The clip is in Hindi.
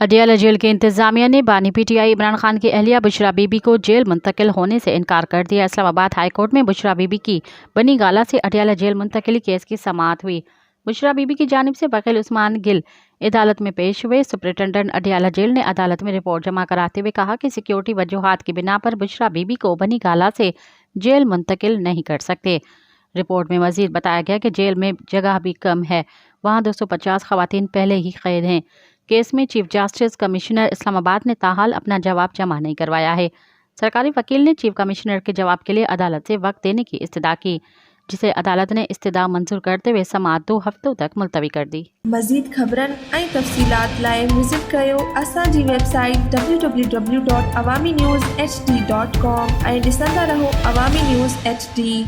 अडियाला जेल के इंतजामिया ने बानी पीटीआई इमरान खान की अहलिया बुशरा बीबी को जेल मुंतकिल होने से इनकार कर दिया। इस्लामाबाद हाई कोर्ट में बुशरा बीबी की बनी गाला से अडियाला जेल मुंतकिली केस की समाअत हुई। बुशरा बीबी की जानिब से वकील उस्मान गिल अदालत में पेश हुए। सुप्रिंटेंडेंट अडियाला जेल ने अदालत में रिपोर्ट जमा कराते हुए कहा कि सिक्योरिटी वजूहात की बिना पर बुशरा बीबी को बनी गाला से जेल मुंतकिल नहीं कर सकते। रिपोर्ट में मजीद बताया गया कि जेल में जगह भी कम है, वहाँ 250 खवातीन पहले ही कैद हैं। केस में चीफ जस्टिस कमिश्नर इस्लामाबाद ने ताहाल अपना जवाब जमा नहीं करवाया है। सरकारी वकील ने चीफ कमिश्नर के जवाब के लिए अदालत से वक्त देने की इस्तदा की, जिसे अदालत ने इस्तदा मंजूर करते हुए समाअत 2 हफ्तों तक मुलतवी कर दी। मज़ीद ख़बरनि ऐं तफ़सीलात लाइ विज़िट कयो असांजी वेबसाइट www.awamiNewsHD.com ऐं ॾिसंदा रहो अवामी न्यूज़ HD।